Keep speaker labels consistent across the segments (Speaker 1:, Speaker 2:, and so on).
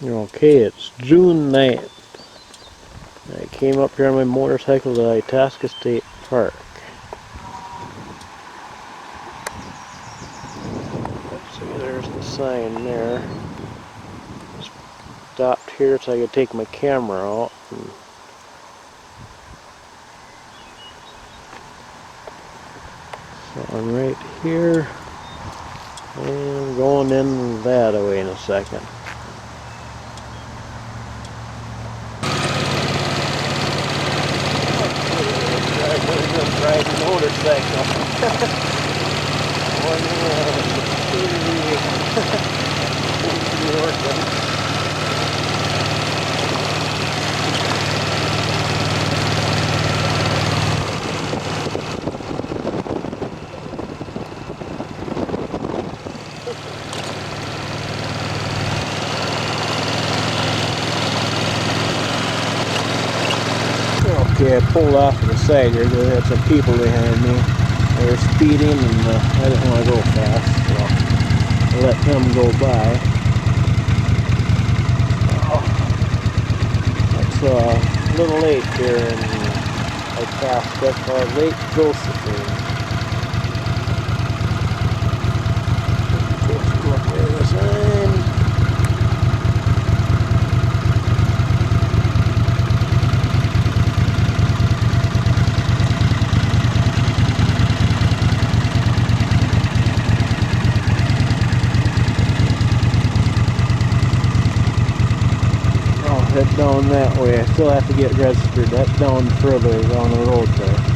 Speaker 1: Okay, it's June 9th. I came up here on my motorcycle to Itasca State Park. Let's see, there's the sign there. Stopped here so I could take my camera out. So I'm right here and going in that way in a second. Ride a motorcycle. Okay, I pulled off to the side here because I had some people behind me. They were speeding and I didn't want to go fast, so I let them go by. It's a little lake here in Itasca called Lake Josephine. Let's look at the sign. Head down that way. I still have to get registered. That's down further down the road there.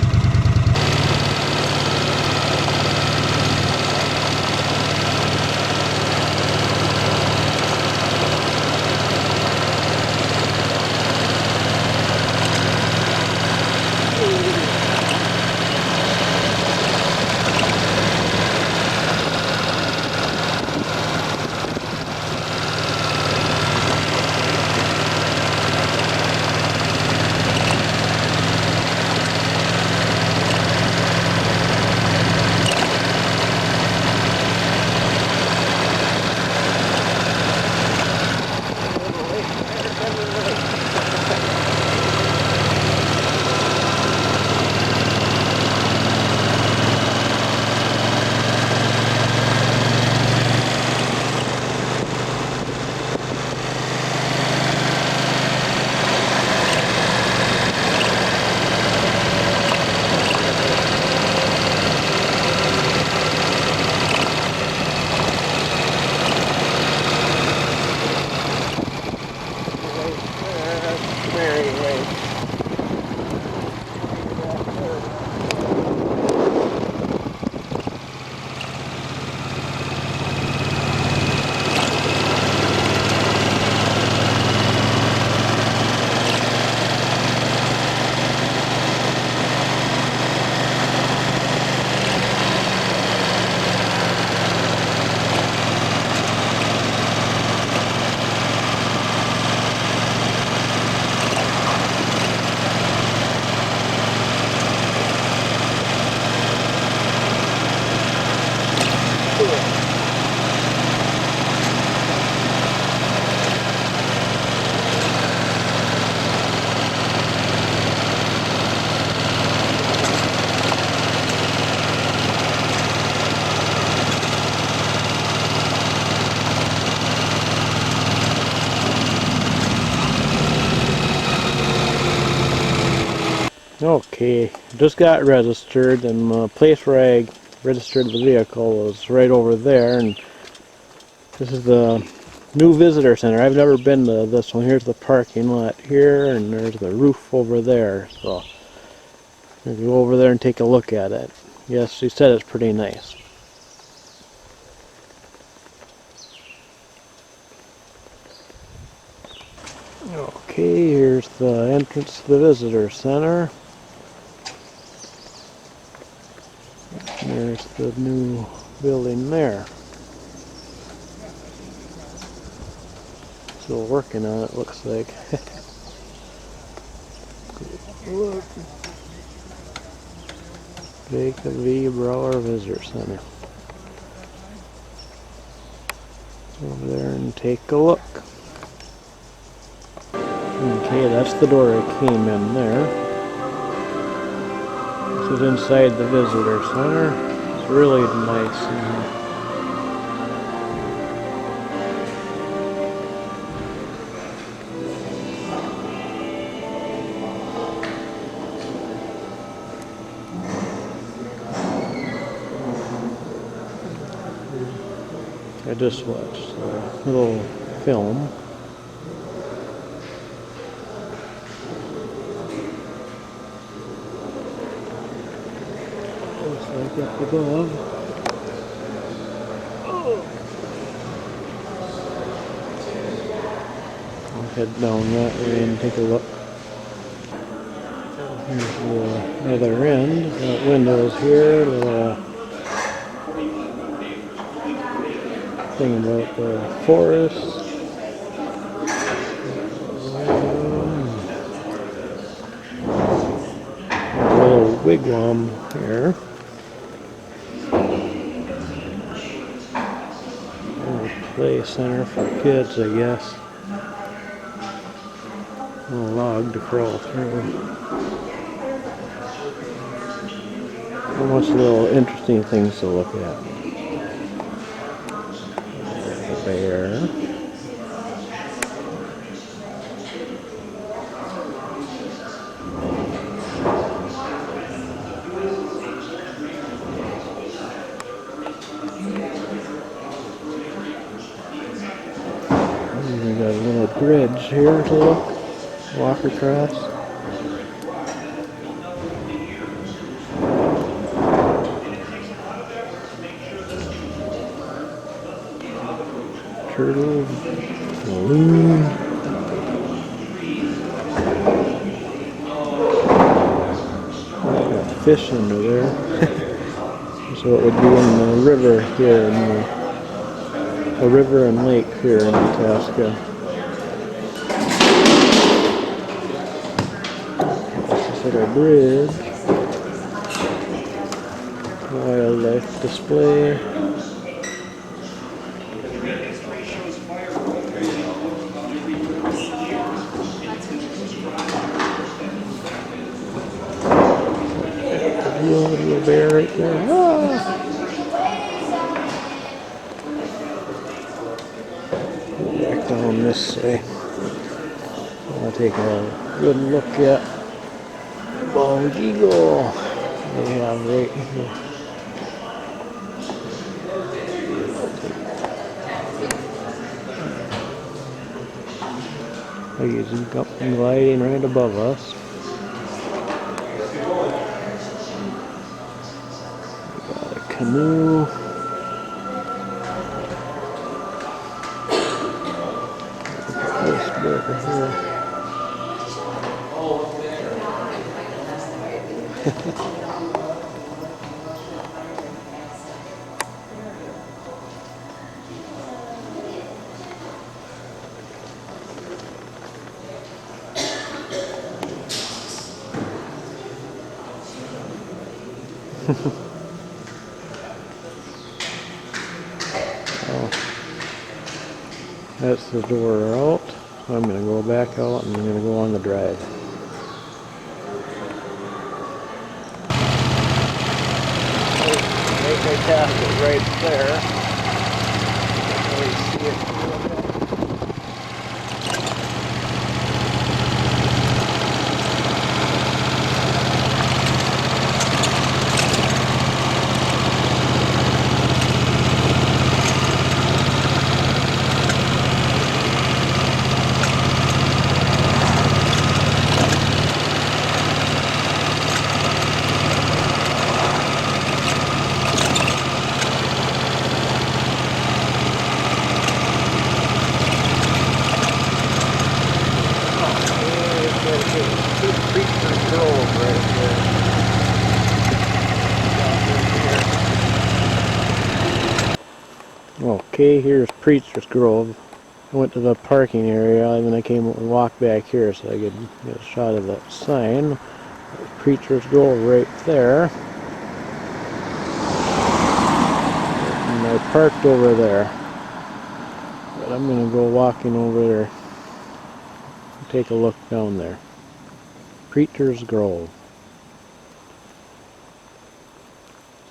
Speaker 1: Okay, just got registered, and the place where I registered the vehicle was right over there, and this is the new visitor center. I've never been to this one. Here's the parking lot here, and there's the roof over there, so I'll go over there and take a look at it. Yes, she said it's pretty nice. Okay, here's the entrance to the visitor center. There's the new building there. Still working on it, looks like. Look. Jacob V. Brower Visitor Center. Over there and take a look. Okay, that's the door I came in there. This is inside the visitor center. It's really nice in here. I just watched a little film. Looks like up above. I'll head down that way and take a look. Here's the other end. Got windows here. Little thing about the forest. A little wigwam here. Play center for kids, I guess. A log to crawl through. So much little interesting things to look at. There's a bear. We got a little bridge here to walk across. Turtle, balloon. Got fish under there. So it would be in the river here, in a river and lake here in Itasca. This is like a bridge. Wildlife display. Little bear right there. Ah! Back down this way. I'll take a good look at the bald eagle they have right here. He's up and gliding right above us. Got a canoe. This over here. Oh, that's the door out. So I'm going to go back out and I'm going to go on the drive. They tapped it right there. Really see it. Okay, here's Preacher's Grove. I went to the parking area and then I came and walked back here so I could get a shot of that sign. There's Preacher's Grove right there. And I parked over there. But I'm going to go walking over there take a look down there. Preacher's Grove.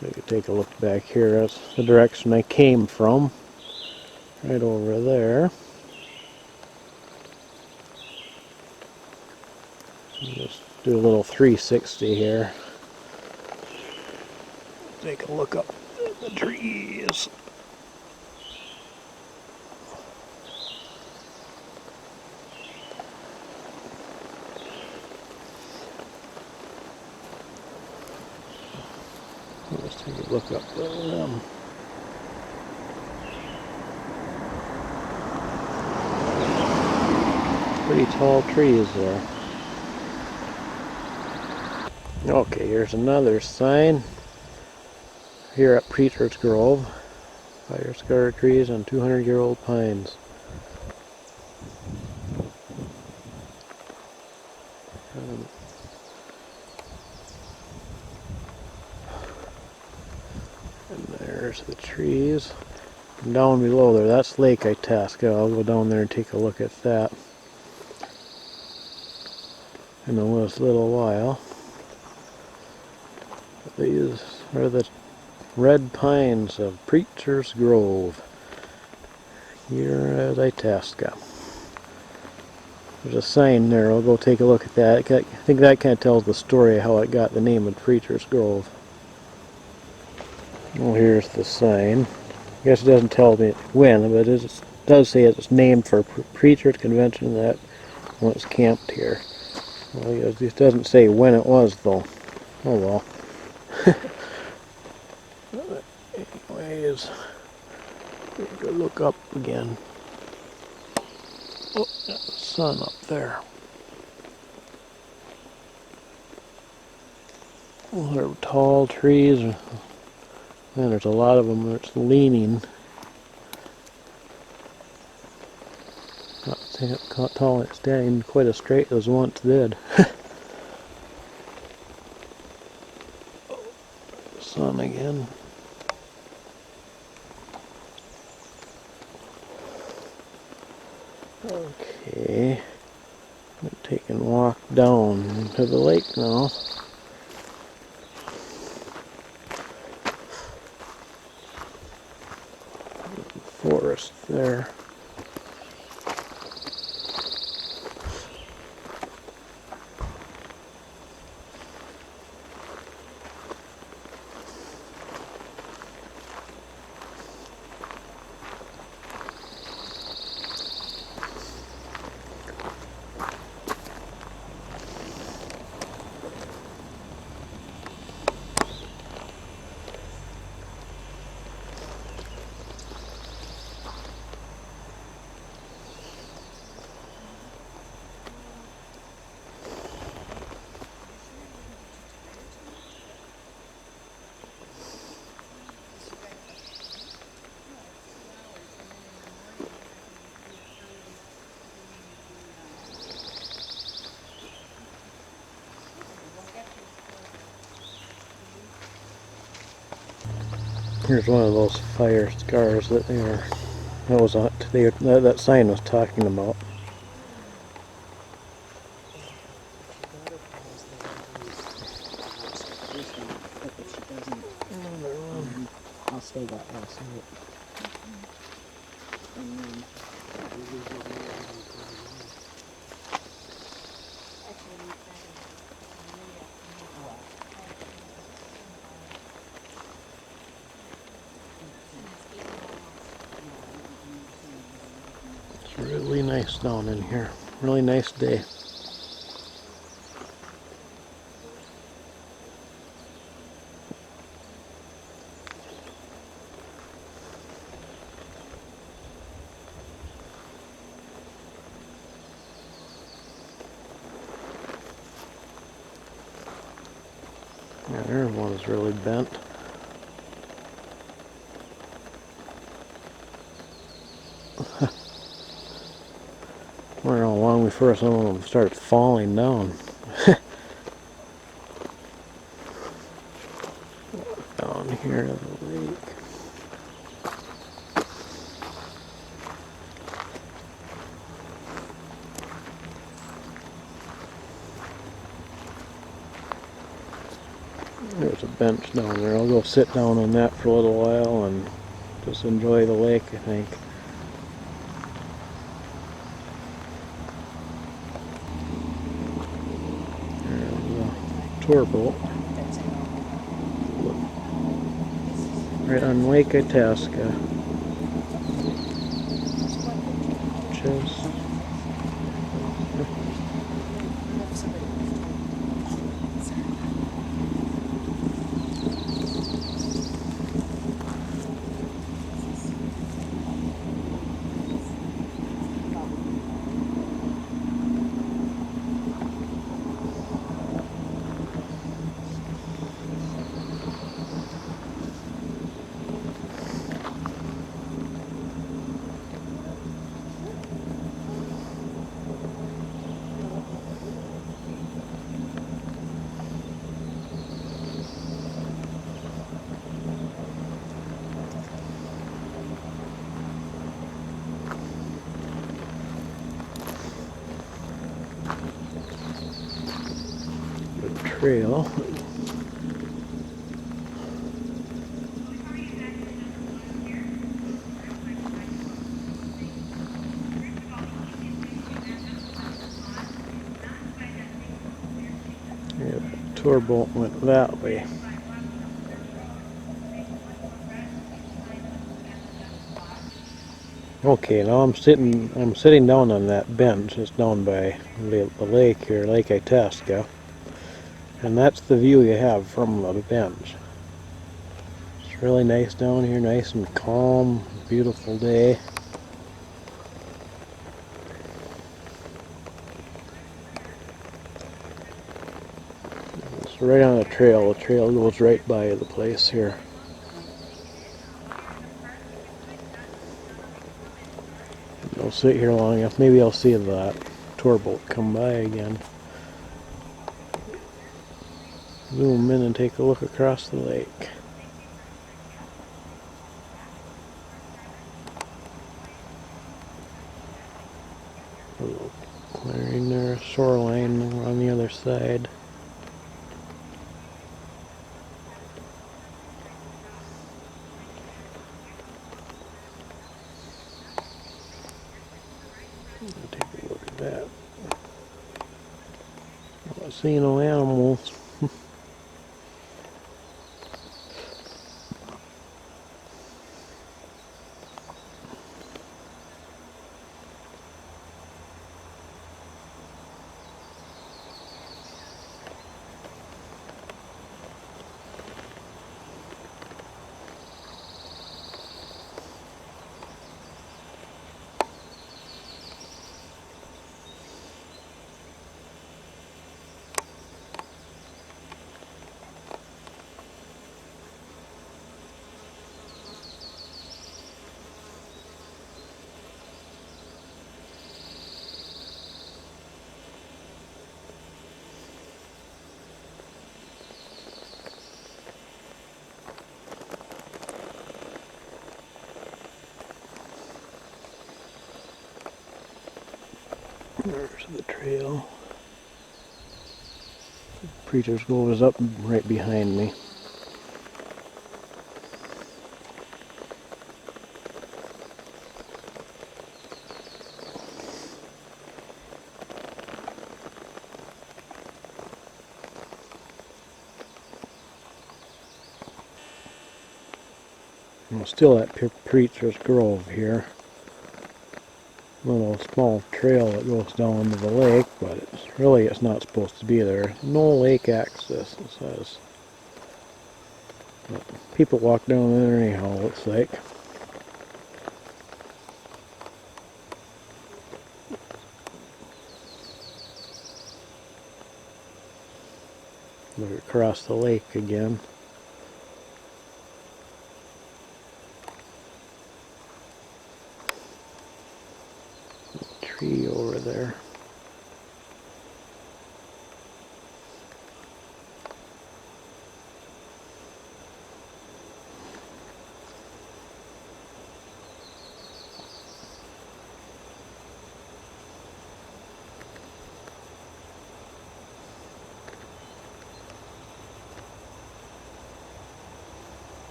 Speaker 1: So you can take a look back here. That's the direction I came from. Right over there. Just do a little 360 here. Take a look up at the trees. Let's take a look up at them. Pretty tall trees there. Okay, here's another sign. Here at Preacher's Grove. Fire scarred trees and 200-year-old pines. And there's the trees. And down below there, that's Lake Itasca. I'll go down there and take a look at that in a little while. These are the red pines of Preacher's Grove here at Itasca. There's a sign there. I'll go take a look at that. I think that kind of tells the story of how it got the name of Preacher's Grove. Well, here's the sign. I guess it doesn't tell me when, but it does say it's named for Preacher's Convention that once camped here. Well, it doesn't say when it was, though. Oh well. Anyways, go look up again. Oh, got the sun up there. Well, there are tall trees, and there's a lot of them that's leaning. Not tall and standing quite as straight as once did. Sun again. Okay, I'm taking a walk down to the lake now. Forest there. Here's one of those fire scars that that sign was talking about.
Speaker 2: I'll stay that last night.
Speaker 1: It's really nice down in here. Really nice day. Yeah, there's one that's really bent. I don't know how long before some of them start falling down. Down here to the lake. There's a bench down there. I'll go sit down on that for a little while and just enjoy the lake, I think. There's a tour boat right on Lake Itasca. Just the trail. Yeah, the tour boat went that way. Okay, now I'm sitting down on that bench. It's down by the lake here, Lake Itasca. And that's the view you have from the bench. It's really nice down here, nice and calm, beautiful day. It's right on the trail. The trail goes right by the place here. I'll sit here long enough. Maybe I'll see that tour boat come by again. Zoom in and take a look across the lake. A little clearing there, shoreline on the other side. Take a look at that. Not seeing no animals. There's the trail. Preacher's Grove is up right behind me. I'm still at Preacher's Grove here. Little small trail that goes down to the lake, but it's not supposed to be there. No lake access, it says. But people walk down there anyhow, looks like. Look across the lake again. Tree over there.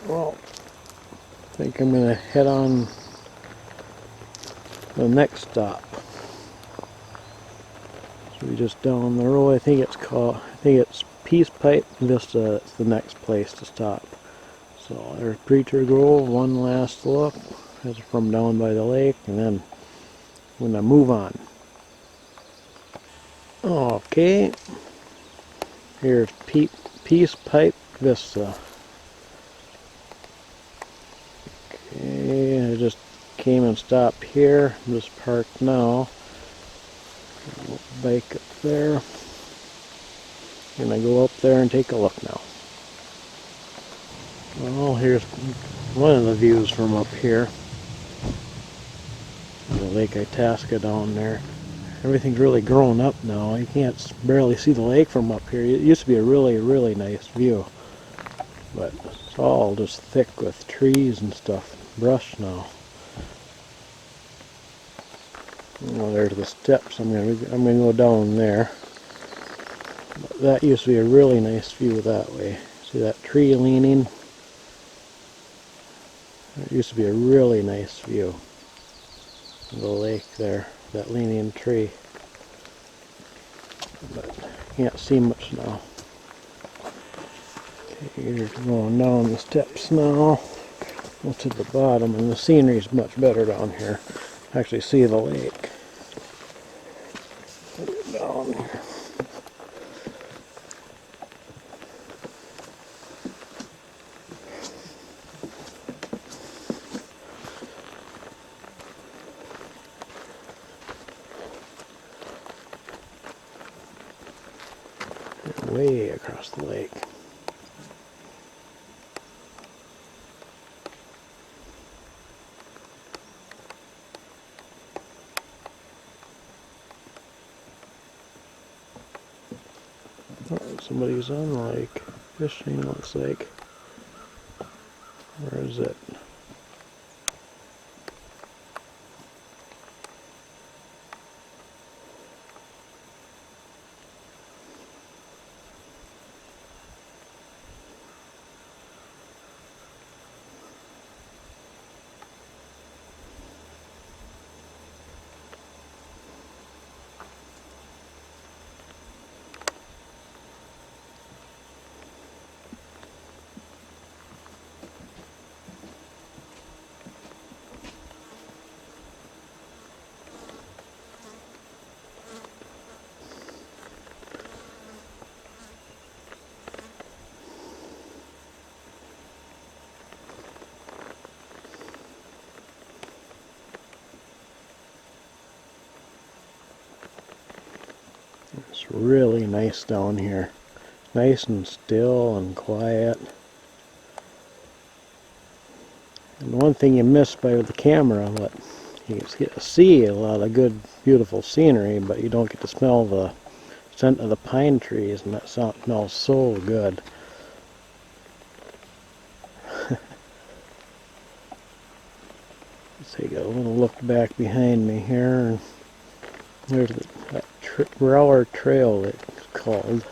Speaker 1: Well, I think I'm gonna head on the next stop. So we just down the road. I think it's Peace Pipe Vista. It's the next place to stop. So there's Preacher Grove. One last look. That's from down by the lake, and then we're gonna move on. Okay. Here's Peace Pipe Vista. Okay, I just came and stopped here. I'm just parked now. Bike up there. Gonna go up there and take a look now. Well, here's one of the views from up here. The Lake Itasca down there. Everything's really grown up now. You can't barely see the lake from up here. It used to be a really, really nice view. But it's all just thick with trees and stuff. Brush now. Well, there's the steps. I'm gonna go down there. But that used to be a really nice view that way. See that tree leaning? It used to be a really nice view of the lake there, that leaning tree. But can't see much now. Okay, you're going down the steps now. Go to the bottom, and the scenery is much better down here. Actually see the lake. Put it down here. Way across the lake. Oh, somebody's on the lake. Fishing, looks like. Where is it? It's really nice down here. Nice and still and quiet. And one thing you miss by the camera, but you get to see a lot of good, beautiful scenery, but you don't get to smell the scent of the pine trees, and that smells so good. Let's take a little look back behind me here, and there's that Rower Trail it's called.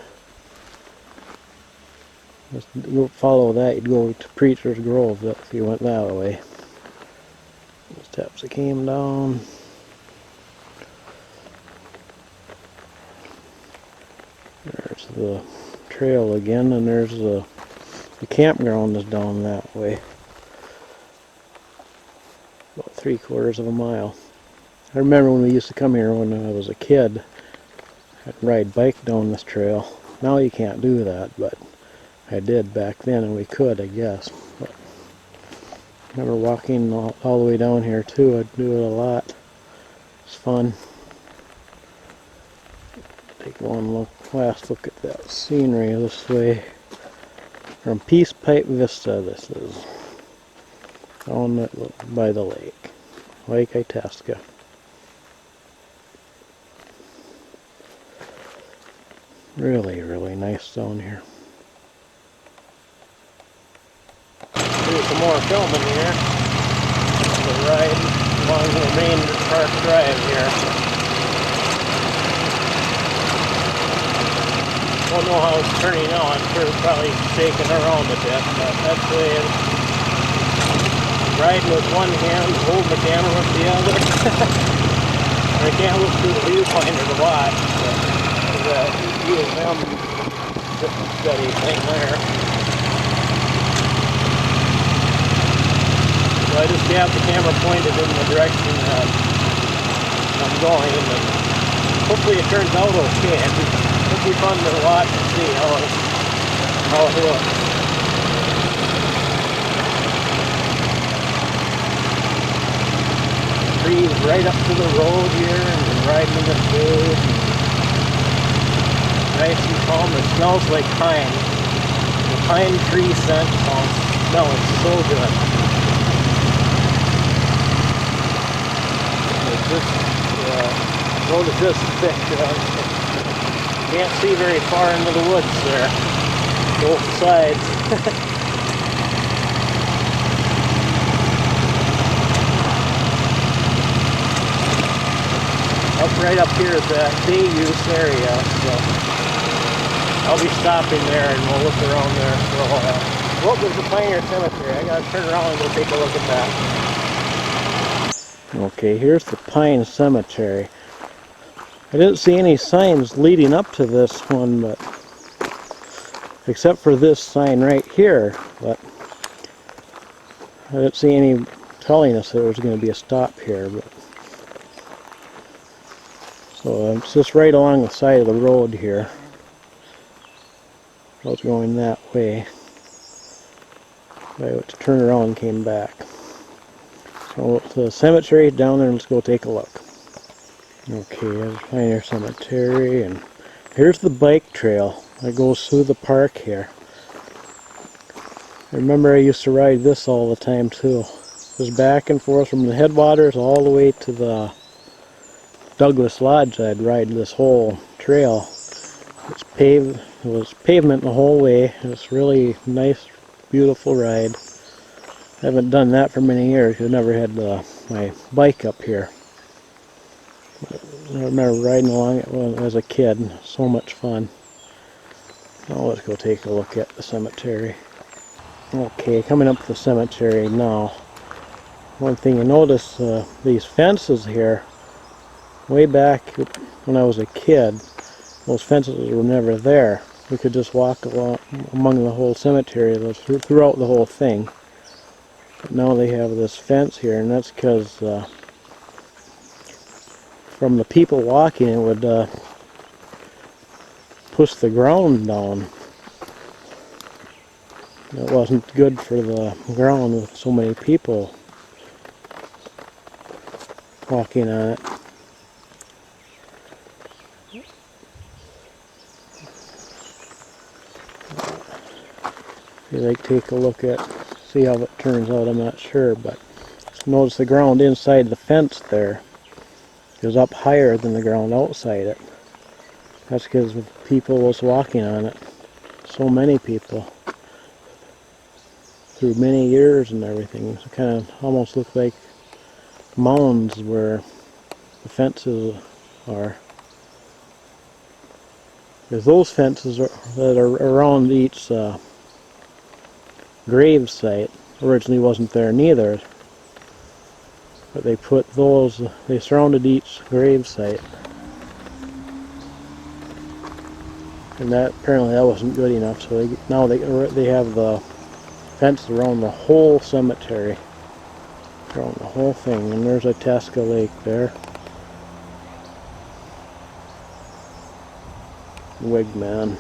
Speaker 1: Just go follow that, you'd go to Preacher's Grove if you went that way. The steps that came down. There's the trail again, and there's the campground is down that way. About 3/4 of a mile. I remember when we used to come here when I was a kid. I'd ride bike down this trail. Now you can't do that, but I did back then, and we could, I guess. But I remember walking all the way down here too. I'd do it a lot. It's fun. Take one last look at that scenery this way. From Peace Pipe Vista, this is down by the lake, Lake Itasca. Really, really nice down here. Do some more filming here. The ride along the main park drive here. Don't know how it's turning out. I'm sure it's probably shaking around a bit, but that's the way riding with one hand, holding the camera with the other. I can't look through the viewfinder to watch, but there's a view of them steady thing there. So I just have the camera pointed in the direction that I'm going, and hopefully it turns out okay. It'll be fun to watch and see how it looks. Trees right up to the road here, and riding in the shade. Nice and calm. It smells like pine. The pine tree scent smells so good. It's just, the road is just thick. Can't see very far into the woods there. Both sides. Right up here is the day use area, so I'll be stopping there and we'll look around there for a while. Oh, there's the Pioneer Cemetery. I gotta turn around and go take a look at that. Okay, here's the Pine Cemetery. I didn't see any signs leading up to this one, but except for this sign right here, but I didn't see any telling us there was going to be a stop here. But so it's just right along the side of the road here. I was going that way. I had to turn around and came back. So the cemetery down there, let's go take a look. Okay, there's Pioneer Cemetery, and here's the bike trail that goes through the park here. I remember I used to ride this all the time too. Just back and forth from the Headwaters all the way to the Douglas Lodge. I'd ride this whole trail. It's paved. It was pavement the whole way. It's really nice, beautiful ride. I haven't done that for many years. I never had my bike up here. I remember riding along it when I was a kid. So much fun. Now let's go take a look at the cemetery. Okay, coming up to the cemetery now. One thing you notice, these fences here. Way back when I was a kid, those fences were never there. We could just walk along among the whole cemetery, throughout the whole thing. But now they have this fence here, and that's because from the people walking, it would push the ground down. It wasn't good for the ground with so many people walking on it. If you like take a look at, see how it turns out, I'm not sure, but notice the ground inside the fence there is up higher than the ground outside it. That's because people was walking on it. So many people. Through many years and everything. It kind of almost look like mounds where the fences are. Because those fences that are around each grave site originally wasn't there neither. But they put those, they surrounded each grave site. And that apparently that wasn't good enough, so now they have the fence around the whole cemetery. Around the whole thing. And there's Itasca Lake there. Wegman.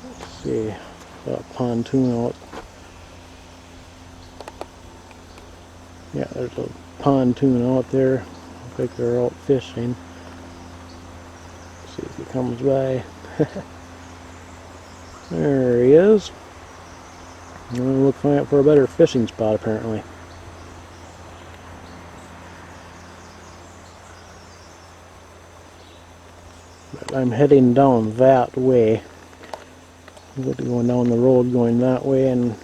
Speaker 1: Let's see. Got a pontoon out. Yeah, there's a pontoon out there. Looks like they're out fishing. Let's see if he comes by. There he is. I'm going to look for a better fishing spot apparently. But I'm heading down that way. I'm going down the road going that way, and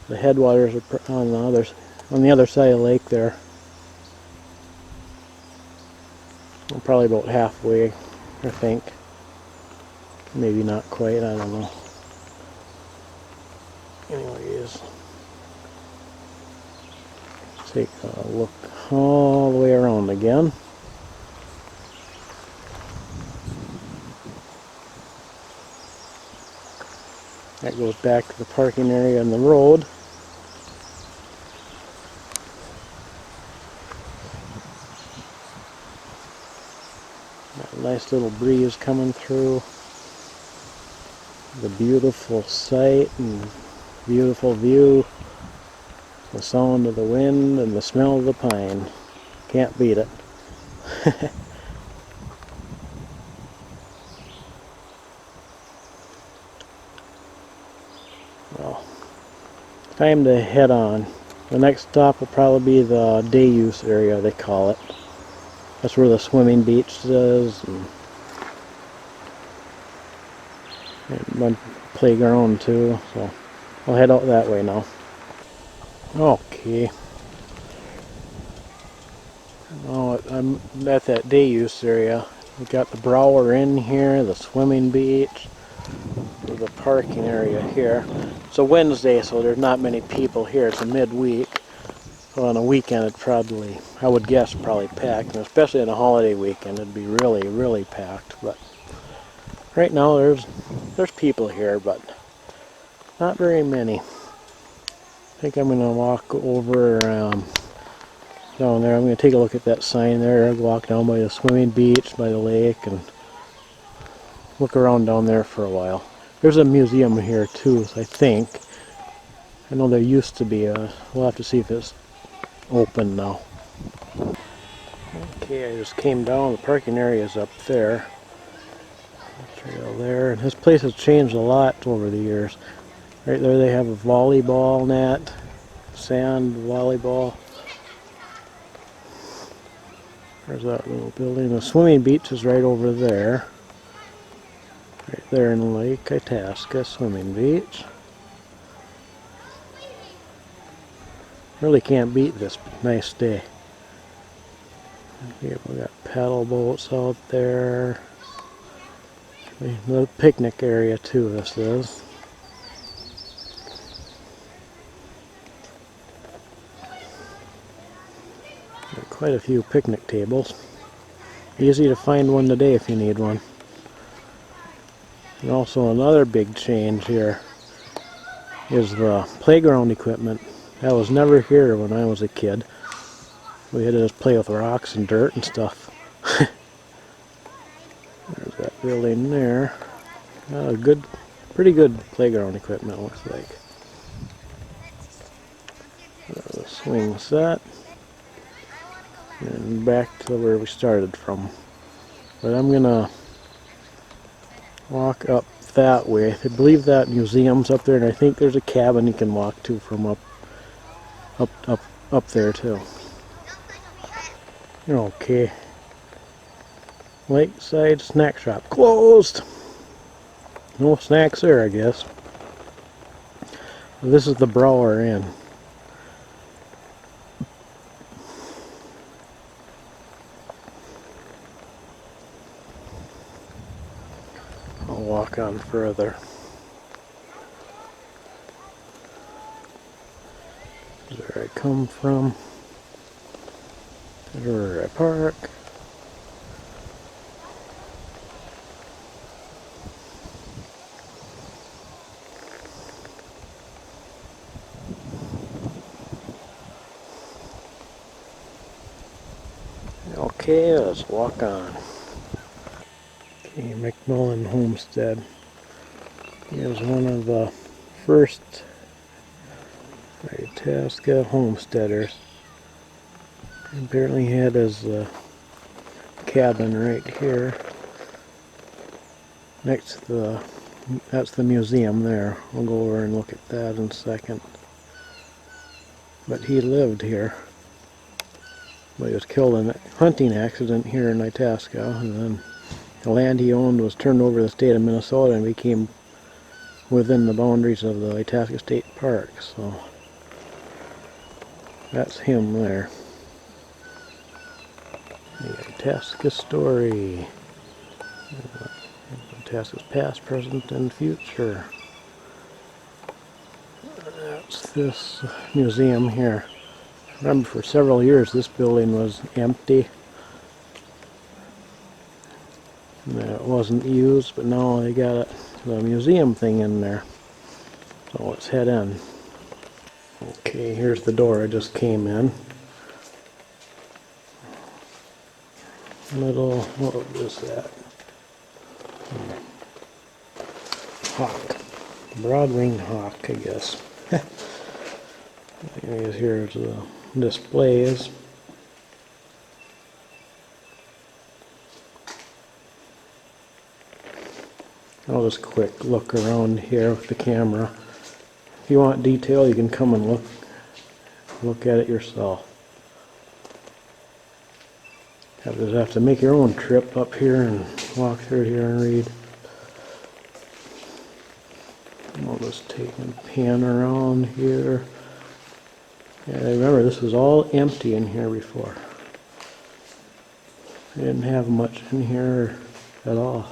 Speaker 1: the Headwaters are on the other side of the lake there. I'm probably about halfway, I think. Maybe not quite, I don't know. Anyways, let's take a look all the way around again. That goes back to the parking area and the road. Got a nice little breeze coming through. The beautiful sight and beautiful view. The sound of the wind and the smell of the pine. Can't beat it. Well, time to head on. The next stop will probably be the day use area, they call it. That's where the swimming beach is and one playground too. So I'll head out that way now. Okay. Now I'm at that day use area. We got the Brower Inn here, the swimming beach, the parking area here. It's a Wednesday, so there's not many people here. It's a midweek. So on a weekend, it'd probably, I would guess, probably packed. And especially on a holiday weekend, it'd be really, really packed. But right now, there's people here, but not very many. I think I'm going to walk over down there. I'm going to take a look at that sign there. I'll walk down by the swimming beach, by the lake, and look around down there for a while. There's a museum here too, I think. I know there used to be a. We'll have to see if it's open now. Okay, I just came down. The parking area is up there. Trail there. This place has changed a lot over the years. Right there they have a volleyball net, sand volleyball. There's that little building. The swimming beach is right over there. Right there in Lake Itasca swimming beach. Really can't beat this nice day. Here we got paddle boats out there. The picnic area too, this is. Got quite a few picnic tables. Easy to find one today if you need one. And also another big change here is the playground equipment. That was never here when I was a kid. We had to just play with rocks and dirt and stuff. There's that building there. Pretty good playground equipment, looks like. The swing set. And back to where we started from. But I'm gonna walk up that way. I believe that museum's up there, and I think there's a cabin you can walk to from up there too. Okay. Lakeside snack shop closed. No snacks there, I guess. This is the Brower Inn. I'll walk on further. Where I come from. There's where I park. Okay, let's walk on. Okay, McMullen Homestead. He was one of the first Itasca homesteaders. Apparently he had his cabin right here. Next to that's the museum there. We'll go over and look at that in a second. But he lived here. But he was killed in a hunting accident here in Itasca, and then the land he owned was turned over to the state of Minnesota and became within the boundaries of the Itasca State Park. So that's him there. The Itasca story. Itasca's past, present, and future. this museum here. I remember for several years this building was empty. And it wasn't used, but now they got the museum thing in there. So let's head in. Okay, here's the door I just came in. Little, what is that? Hawk. Broad-winged hawk, I guess. Anyways, here's the displays. I'll just quick look around here with the camera. If you want detail, you can come and look at it yourself. You just have to make your own trip up here and walk through here and read. I'll just take and pan around here. Yeah, remember this was all empty in here before. I didn't have much in here at all.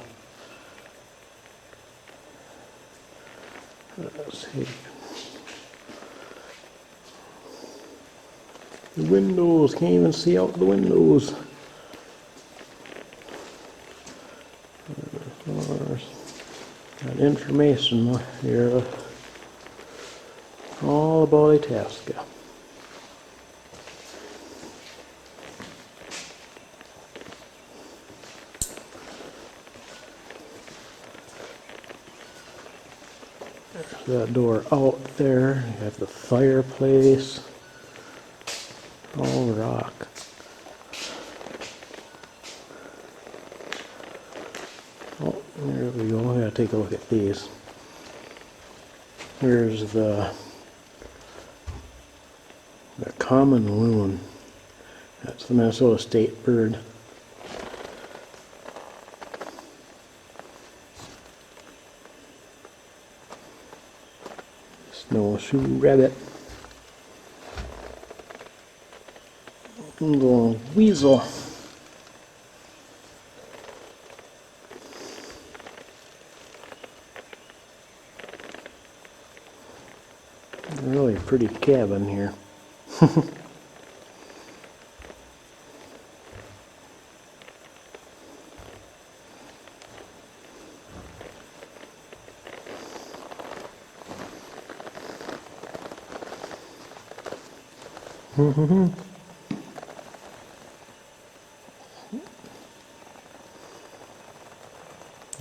Speaker 1: Let's see. The windows, can't even see out the windows. Got information here all about Itasca. There's that door out there. You have the fireplace. All rock. Oh, there we go. I gotta take a look at these. Here's the common loon. That's the Minnesota state bird. Snowshoe rabbit. Little weasel. Really pretty cabin here.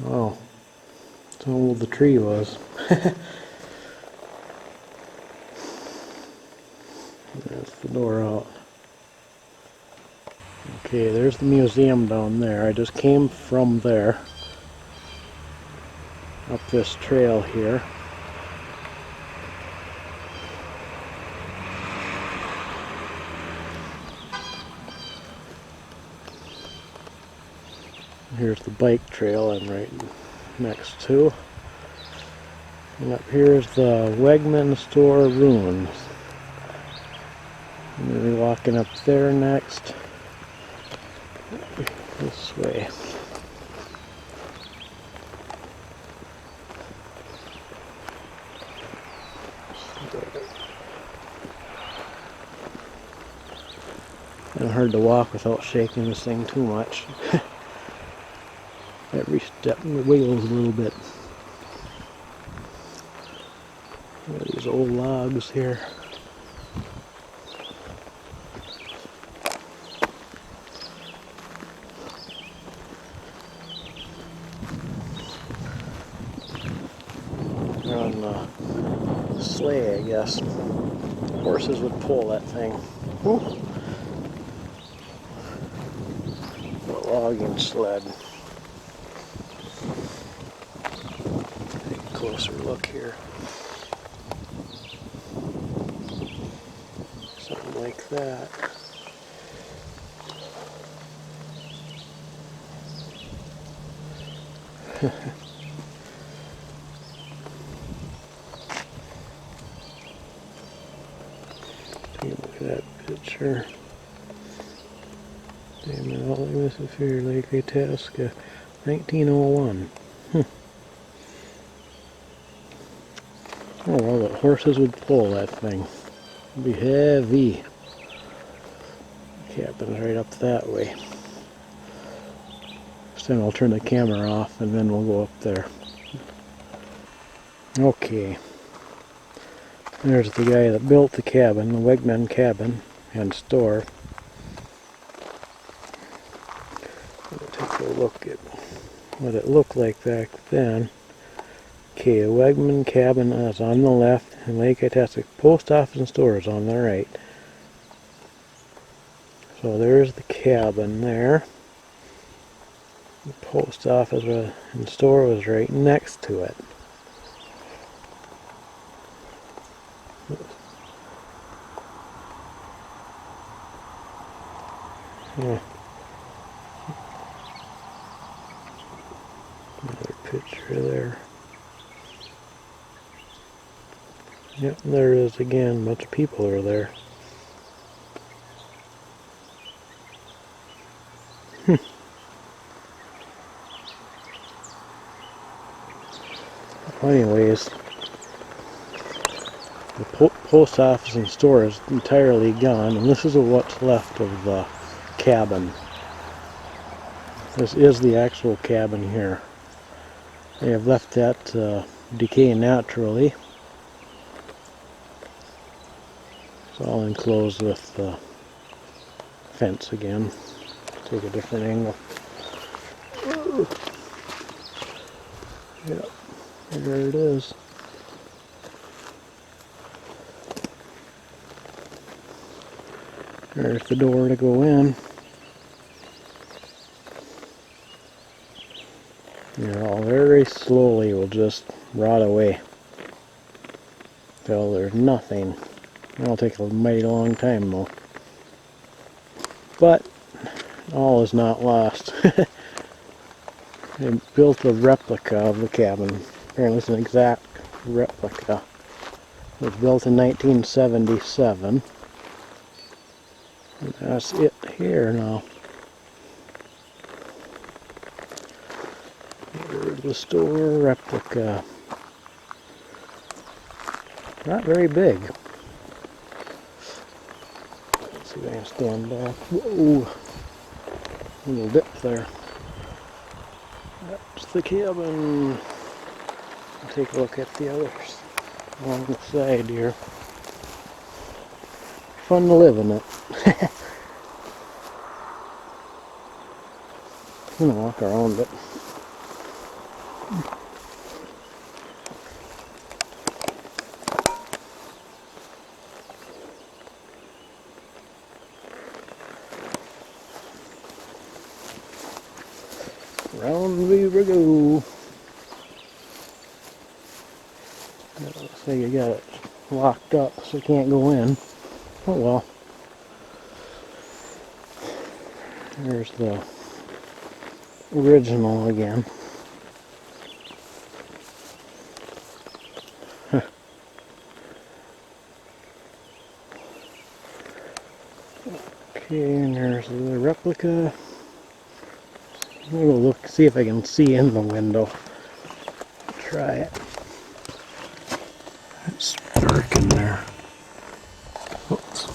Speaker 1: Oh, that's how old the tree was. That's the door out. Okay, there's the museum down there. I just came from there. Up this trail here. Here's the bike trail I'm right next to. And up here is the Wegman Store ruins. I'm going to be walking up there next. This way. It's hard to walk without shaking this thing too much. Every step wiggles a little bit. Look at these old logs here. They're on the sleigh, I guess. Horses would pull that thing. Whew. A logging sled. Take a closer look here. Something like that. Take a look at that picture. Damn, all Mississippi Lake, Itasca, 1901. Oh well, the horses would pull that thing. It'd be heavy. Cabin's right up that way. So then I'll turn the camera off and then we'll go up there. Okay. There's the guy that built the cabin, the Wegman cabin and store. We'll take a look at what it looked like back then. Okay, the Wegman cabin is on the left and Lake Itasca post office and store is on the right. So there's the cabin there. The post office and store was right next to it. Yeah. Another picture there. Yep, there is again. A bunch of people are there. Anyways, the post office and store is entirely gone, and this is what's left of the cabin. This is the actual cabin here. They have left that decay naturally. It's all enclosed with the fence again. Take a different angle. Yep, there it is. There's the door to go in. All very slowly will just rot away till there's nothing. It'll take a mighty long time though. But all is not lost. They built a replica of the cabin. Apparently it's an exact replica. It was built in 1977. And that's it here now. Here's the store replica. Not very big. Let's see if I can stand back. Whoa! A little dip there. That's the cabin. I'll take a look at the others along the side here. Fun to live in it. I'm gonna walk around it. Round we go. Looks like you got it locked up so you can't go in. Oh well. There's the original again. Okay, and there's the replica. I'm gonna go look, see if I can see in the window. Try it. It's dark in there. Oops.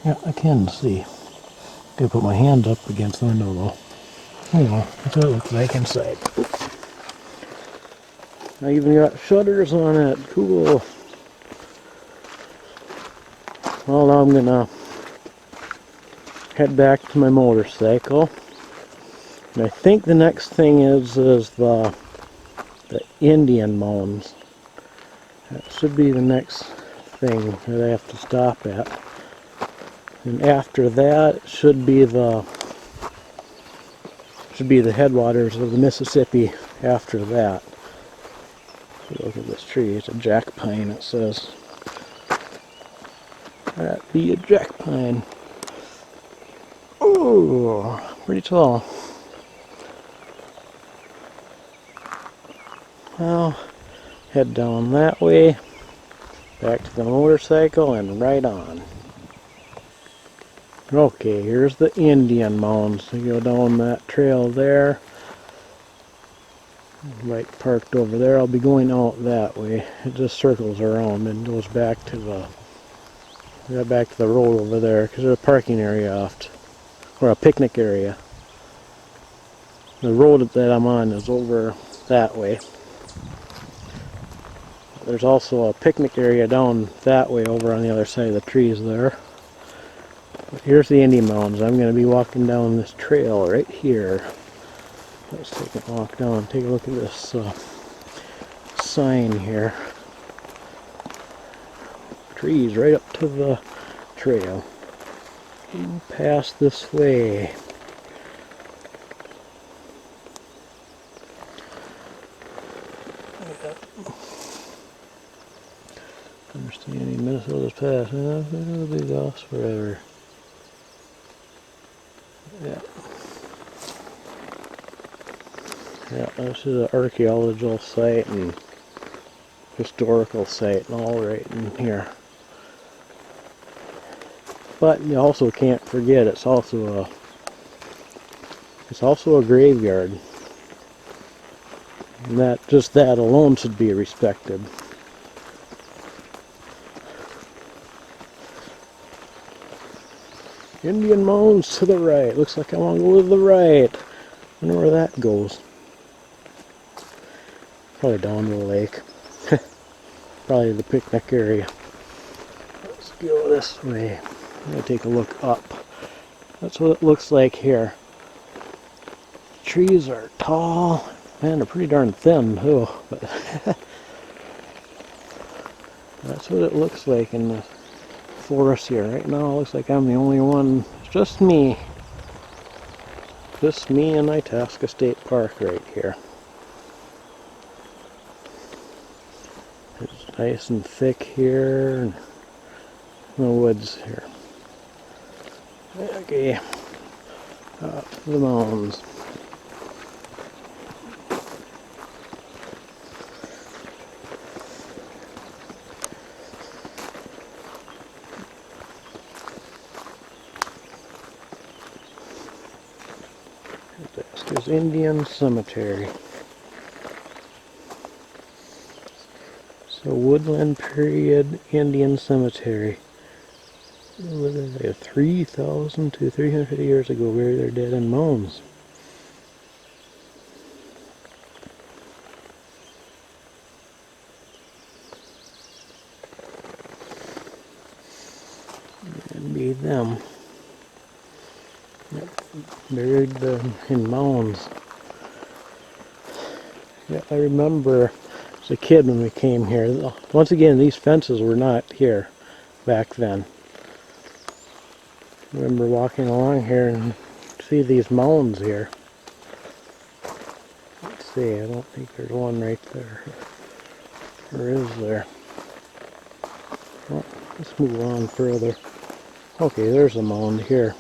Speaker 1: Yeah, I can see. Gotta put my hand up against the window though. Oh well, that's what it looks like inside. I even got shutters on it. Cool. Well, now I'm gonna head back to my motorcycle. And I think the next thing is the Indian Mounds. That should be the next thing that I have to stop at. And after that, it should be the headwaters of the Mississippi after that. Look at this tree, it's a jack pine, it says. That be a jack pine. Oh, pretty tall. Well, head down that way. Back to the motorcycle and right on. Okay, here's the Indian Mounds. You go down that trail there. Bike parked over there. I'll be going out that way. It just circles around and goes back to the road over there because there's a parking area or a picnic area. The road that I'm on is over that way. There's also a picnic area down that way over on the other side of the trees there. But here's the Indian Mounds. I'm going to be walking down this trail right here. Let's take a walk down and take a look at this sign here. Trees right up to the trail. And pass this way. Understanding Minnesota's past. It'll be lost forever. Yeah. Yeah, this is an archaeological site and historical site and all right in here. But you also can't forget it's also a graveyard. And that alone should be respected. Indian Mounds to the right. Looks like I want to go to the right. I wonder where that goes. Probably down to the lake. Probably the picnic area. Let's go this way. I'm going to take a look up. That's what it looks like here. Trees are tall. Man, they're pretty darn thin too. But that's what it looks like in the forest here. Right now it looks like I'm the only one. It's just me. Just me and Itasca State Park right here. It's nice and thick here and the woods here. Okay, up the mountains. Itasca's Indian Cemetery. So woodland period Indian Cemetery. 3,000 to 350 years ago, buried their dead in mounds. That'd be them. Yep. Buried in mounds. Yeah, I remember as a kid when we came here. Once again, these fences were not here back then. I remember walking along here and see these mounds here. Let's see, I don't think there's one right there. Or is there? Well, let's move on further. Okay, there's a mound here.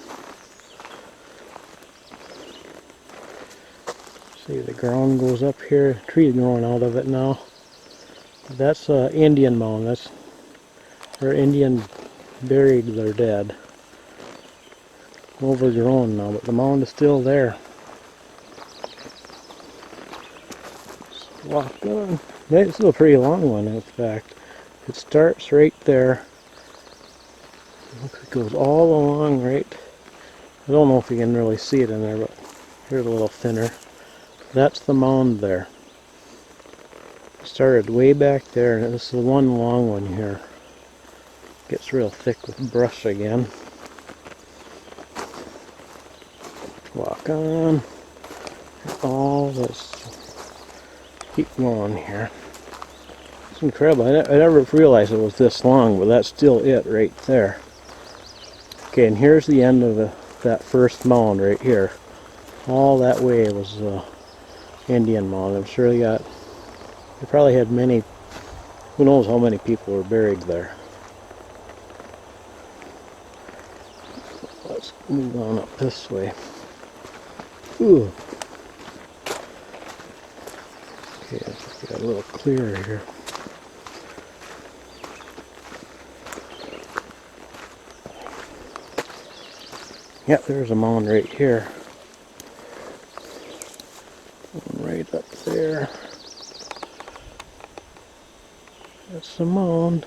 Speaker 1: See, the ground goes up here. Trees growing out of it now. That's an Indian mound. That's where Indian buried their dead. Overgrown now, but the mound is still there. Just walk on. It's still a pretty long one, in fact. It starts right there. It goes all along right. I don't know if you can really see it in there, but here's a little thinner. That's the mound there. It started way back there, and this is the one long one here. Gets real thick with brush again. Walk on. All this. Keep going here. It's incredible. I never realized it was this long, but that's still it right there. Okay, and here's the end of that first mound right here. All that way was Indian mound. I'm sure they probably had many, who knows how many people were buried there. Let's move on up this way. Ooh. Okay, let's get a little clearer here. Yep, there's a mound right here. One right up there. That's the mound.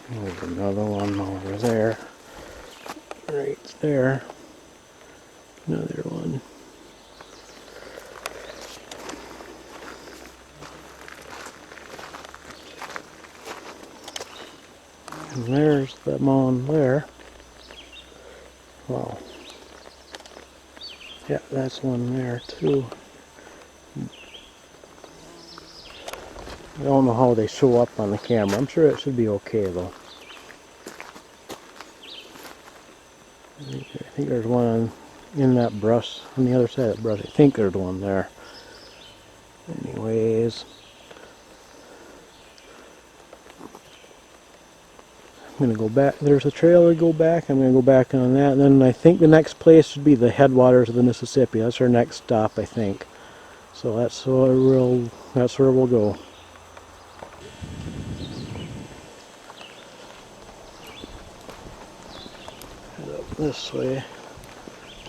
Speaker 1: There's another one over there. Right there. Another one. And there's the mound there. Wow. Yeah, that's one there too. I don't know how they show up on the camera. I'm sure it should be okay though. I think there's one in that brush, on the other side of that brush. I think there's one there. Anyways, I'm going to go back. There's a trail to go back. I'm going to go back on that. And then I think the next place should be the headwaters of the Mississippi. That's our next stop, I think. So that's where we'll go. Head up this way.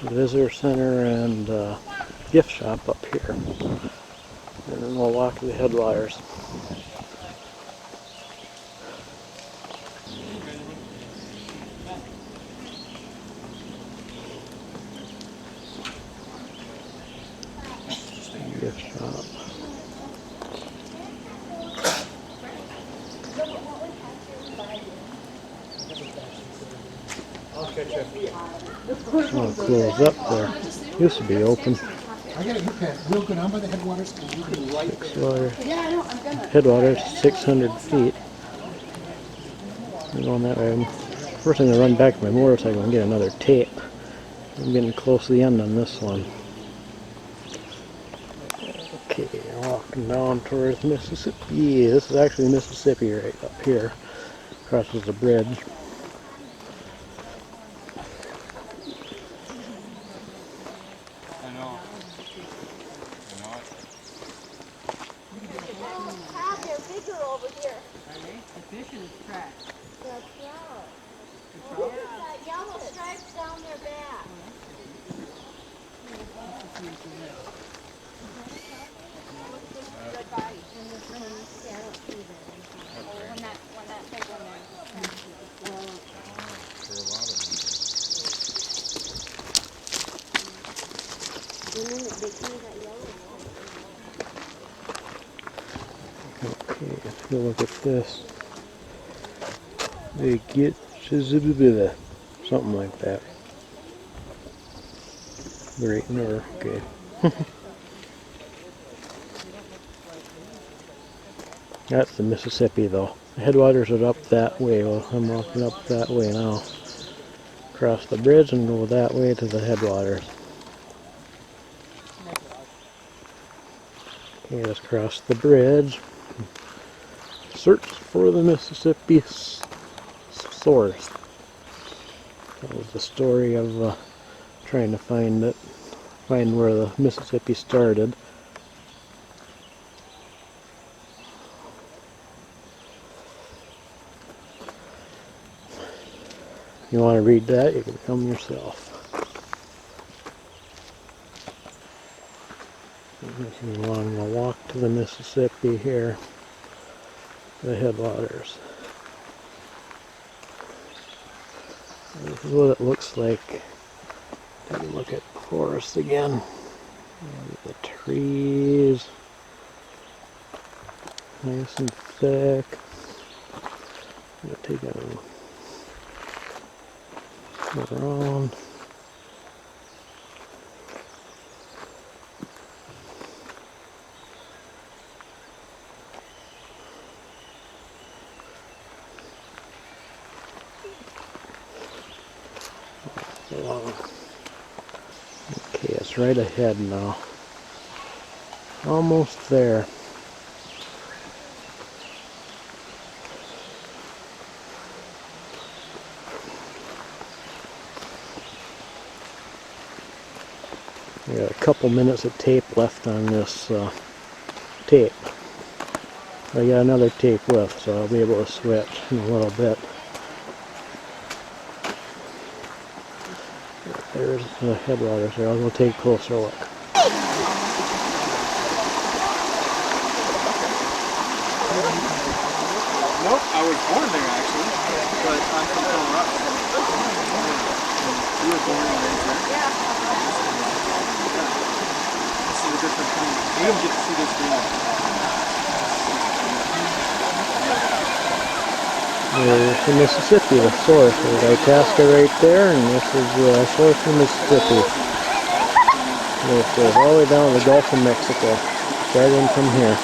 Speaker 1: The visitor center and gift shop up here. And then we'll walk to the headwaters. Gift shop. Oh, closed up there. Used to be open.
Speaker 3: I got a new pen. We'll go down by the headwaters and you can light
Speaker 1: Headwaters, 600 feet. I'm going that way. First I'm going to run back to my motorcycle and get another tape. I'm getting close to the end on this one. Okay, walking down towards Mississippi. This is actually Mississippi right up here. Crosses the bridge. Okay, let's go look at this. They get something like that. Great nerve, okay. That's the Mississippi though. The headwaters are up that way. Well, I'm walking up that way now. Cross the bridge and go that way to the headwaters. Okay, let's cross the bridge. Search for the Mississippi source. That was the story of trying to find where the Mississippi started. You want to read that, you can come yourself. This is along the walk to the Mississippi here, the headwaters. This is what it looks like. Take a look at the forest again. The trees, nice and thick. I'm going to take a look around. Okay, it's right ahead now. Almost there. Got a couple minutes of tape left on this tape. I got another tape with, so I'll be able to switch in a little bit. There's the headwaters there. I'll go take a closer look.
Speaker 4: Nope, I was born there actually, but I'm from Colorado. You were born and raised there? Yeah. This is a different thing. We don't get to see this green.
Speaker 1: There's the Mississippi, the source. There's Itasca right there, and this is the source of Mississippi. And it goes all the way down to the Gulf of Mexico, right in from here.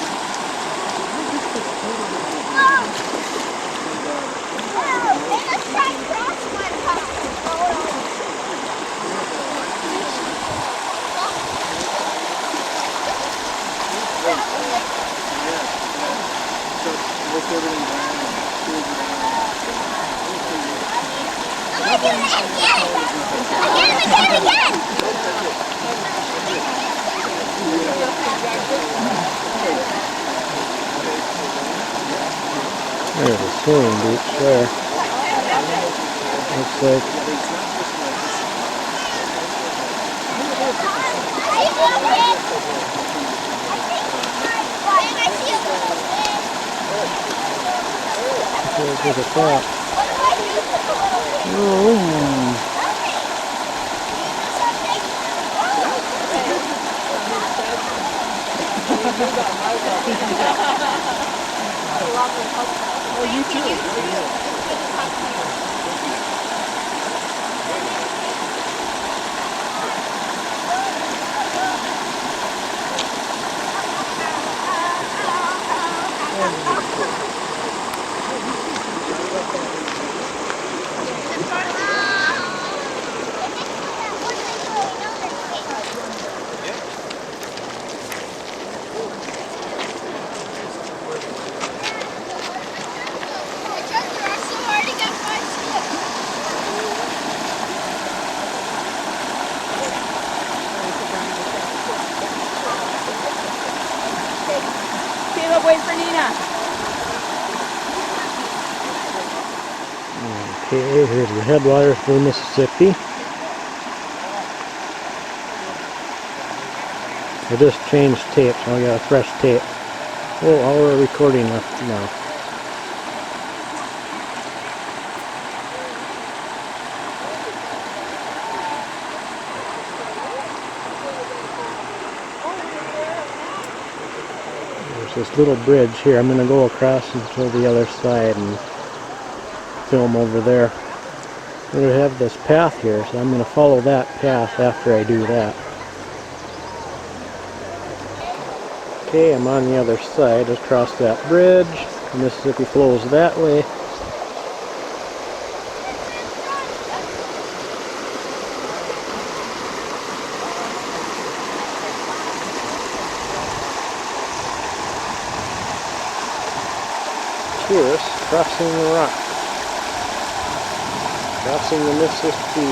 Speaker 1: There's a swimming beach there. Looks like look at that.
Speaker 4: Oh, you too.
Speaker 5: Caleb, wait for Nina.
Speaker 1: Okay, here's the headwaters for the Mississippi. I just changed tape, so I got a fresh tape. Oh, hour of recording left now. There's this little bridge here. I'm going to go across until the other side and film over there. I'm going to have this path here, so I'm going to follow that path after I do that. Okay, I'm on the other side. Just cross that bridge. The Mississippi flows that way. Tourists crossing the rock. Crossing the Mississippi.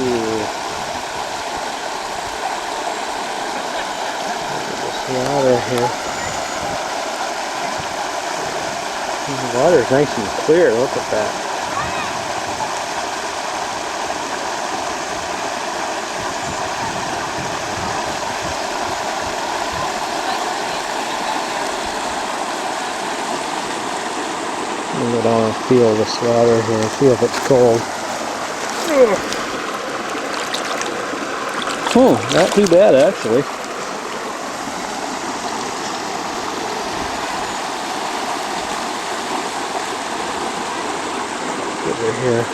Speaker 1: This water here. The water's nice and clear. Look at that. I'm gonna go down and feel this water here and see if it's cold. Oh, not too bad actually. Over here.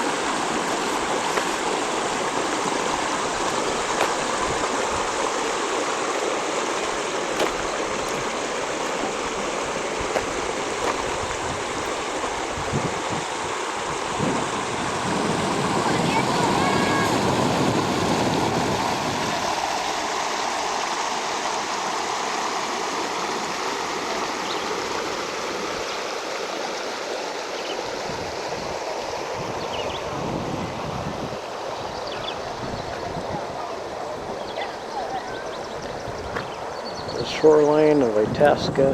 Speaker 1: shoreline of Itasca,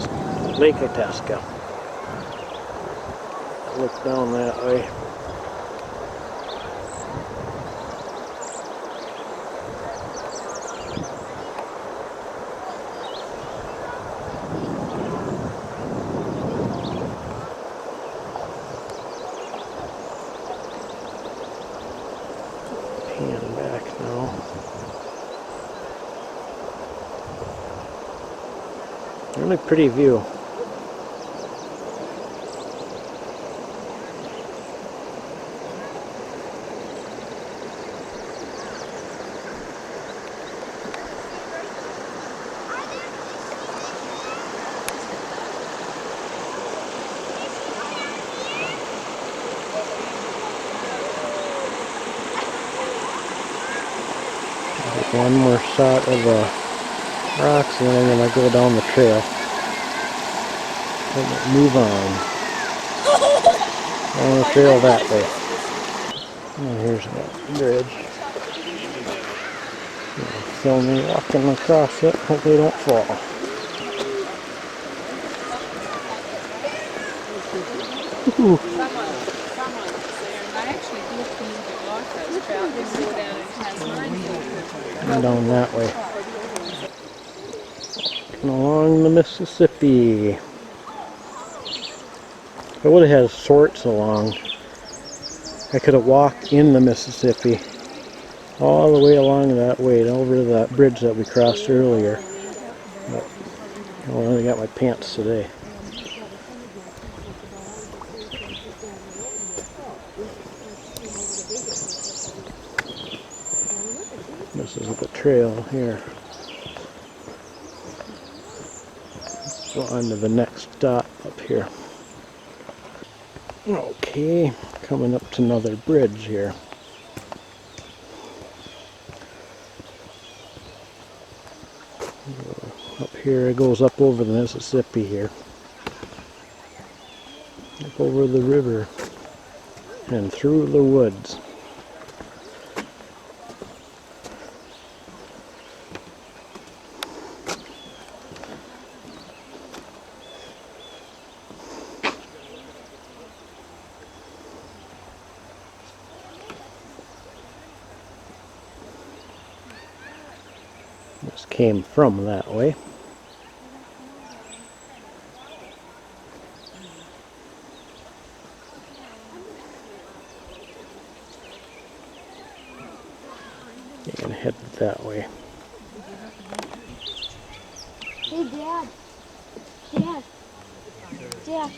Speaker 1: Lake Itasca. Look down that way. Pan back now. Really pretty view. One more shot of the rocks and then I'm going to go down the trail and move on. On the trail that way. And here's that bridge. Film me walking across it, hopefully I don't fall.
Speaker 5: Someone's there, and I actually do think that like those trout that go down in Tasmania.
Speaker 1: And down that way. And along the Mississippi. If I would have had sorts along, I could have walked in the Mississippi all the way along that way and over to that bridge that we crossed earlier. But I only got my pants today. This is the trail here. Go on to the next stop up here. Okay, coming up to another bridge here. Up here it goes up over the Mississippi here. Up over the river and through the woods. This came from that way. And head that way.
Speaker 6: Hey, Dad. Dad. Dad.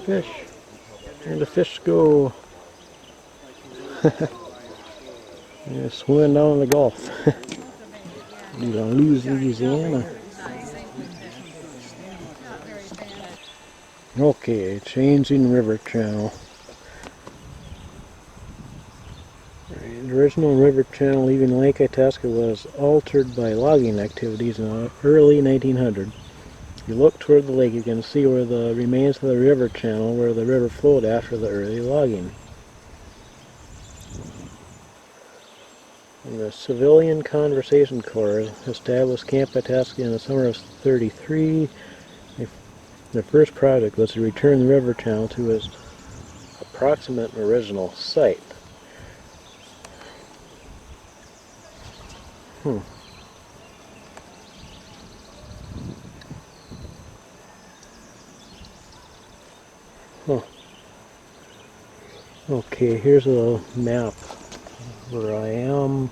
Speaker 1: Fish. Where the fish go? Yeah, swimming down in the Gulf. You're gonna lose Louisiana. Okay, changing river channel. The original river channel leaving Lake Itasca was altered by logging activities in the early 1900s. If you look toward the lake, you can see where the remains of the river channel where the river flowed after the early logging. And the Civilian Conservation Corps established Camp Itasca in the summer of '33. Their first project was to return the river channel to its approximate original site. Okay, here's a map where I am.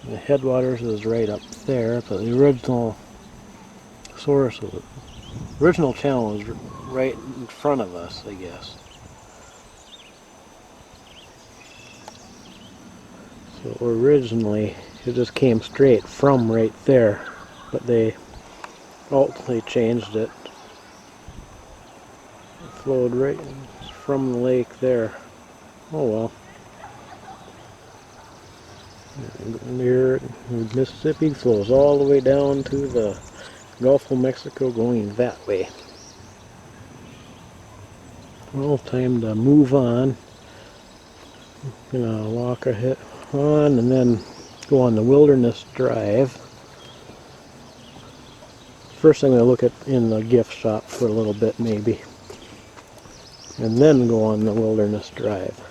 Speaker 1: The Headwaters is right up there, but the original source of it, original channel is right in front of us, I guess. So originally it just came straight from right there, but they ultimately changed it. It flowed right from the lake there. Oh well. Near Mississippi flows all the way down to the Gulf of Mexico going that way. Well, time to move on. Gonna walk ahead on and then go on the Wilderness Drive. First I'm going to look at in the gift shop for a little bit maybe. And then go on the Wilderness Drive.